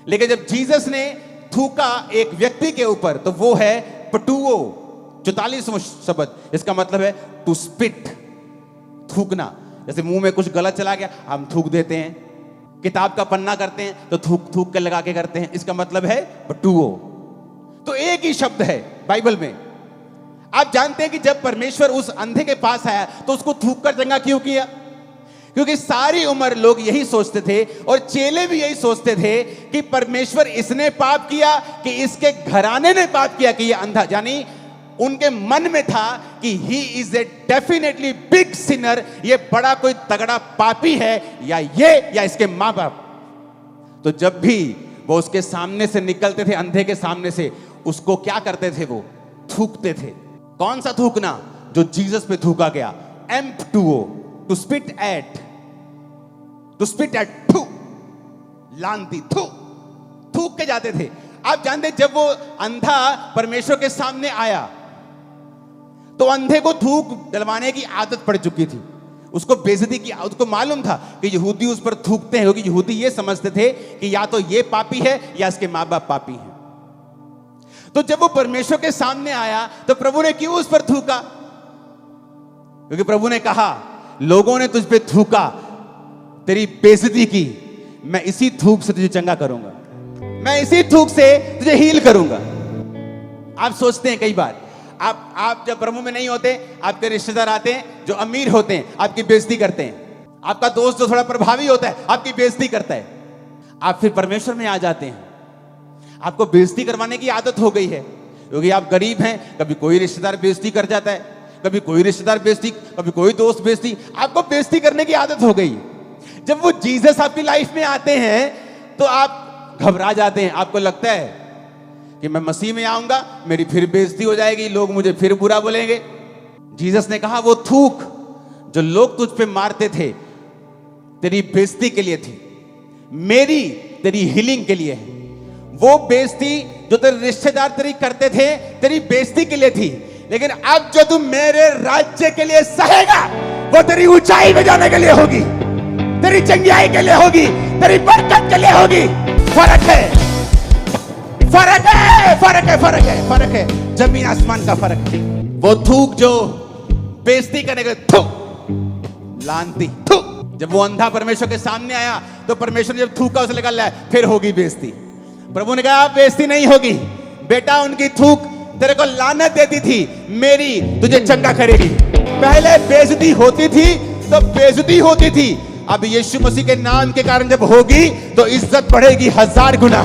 लेकिन जब जीसस ने थूका एक व्यक्ति के ऊपर तो वो है पटुओ, 44वां शब्द। इसका मतलब है टू स्पिट, थूकना। जैसे मुंह में कुछ गलत चला गया हम थूक देते हैं, किताब का पन्ना करते हैं तो थूक थूक के लगा के करते हैं, इसका मतलब है पटुओ। तो एक ही शब्द है बाइबल में। आप जानते हैं कि जब परमेश्वर उस अंधे के पास आया तो उसको थूक कर चंगा क्यों किया? क्योंकि सारी उम्र लोग यही सोचते थे और चेले भी यही सोचते थे कि परमेश्वर इसने पाप किया कि इसके घराने ने पाप किया कि ये अंधा, यानी उनके मन में था कि he is a definitely big Sinner, ये बड़ा कोई तगड़ा पापी है, या ये या इसके मां बाप। तो जब भी वो उसके सामने से निकलते थे, अंधे के सामने से, उसको क्या करते थे? वो थूकते थे। कौन सा थूकना? जो जीसस पे थूका गया, M2O, टू स्पिट एट, थू, लांती, थूक के जाते थे। आप जानते जब वो अंधा परमेश्वर के सामने आया तो अंधे को थूक डलवाने की आदत पड़ चुकी थी, उसको बेइज्जती की, उसको मालूम था कि यहूदी उस पर थूकते हैं, क्योंकि यहूदी ये समझते थे कि या तो ये पापी है या इसके मां बाप पापी हैं। तो जब वो परमेश्वर के सामने आया तो प्रभु ने क्यों उस पर थूका? क्योंकि प्रभु ने कहा लोगों ने तुझ पे थूका, तेरी बेइज्जती की, मैं इसी थूक से तुझे चंगा करूंगा, मैं इसी थूक से तुझे हील करूंगा। आप सोचते हैं कई बार आप जब प्रभु में नहीं होते, आपके रिश्तेदार आते हैं जो अमीर होते हैं, आपकी बेइज्जती करते हैं। आपका दोस्त जो थोड़ा प्रभावी होता है आपकी बेइज्जती करता है। आप फिर परमेश्वर में आ जाते हैं, आपको बेइज्जती करवाने की आदत हो गई है, क्योंकि आप गरीब हैं। कभी कोई रिश्तेदार बेइज्जती कर जाता है, कभी कोई रिश्तेदार बेइज्जती, कभी कोई दोस्त बेइज्जती, आपको बेइज्जती करने की आदत हो गई। जब वो जीसस आपकी लाइफ में आते हैं तो आप घबरा जाते हैं। आपको लगता है कि मैं मसीह में आऊंगा, मेरी फिर बेइज्जती हो जाएगी, लोग मुझे फिर बुरा बोलेंगे। जीसस ने कहा वो थूक जो लोग तुझ पे मारते थे तेरी बेइज्जती के लिए थी, मेरी तेरी हीलिंग के लिए है। वो बेइज्जती जो तेरे रिश्तेदार तेरी करते थे तेरी बेइज्जती के लिए थी, लेकिन अब जो तू मेरे राज्य के लिए सहेगा वो तेरी ऊंचाई में जाने के लिए होगी, तेरी चंगियाई के लिए होगी, तेरी बरकत के लिए होगी। फर्क है, फर्क है, फर्क है, फर्क है, फर्क है, जमीन आसमान का फर्क है। वो थूक जो बेइज्जती करने के, थूक, लानती, थूक। जब वो अंधा परमेश्वर के सामने आया तो परमेश्वर ने जब थूका उसे निकाल लाया, फिर होगी बेइज्जती। प्रभु ने कहा बेइज्जती नहीं होगी बेटा, उनकी थूक तेरे को लानत देती थी, मेरी तुझे चंगा करेगी। पहले बेइज्जती होती थी तो बेइज्जती होती थी, अब यीशु मसीह के नाम के कारण जब होगी तो इज्जत बढ़ेगी 1000 गुना।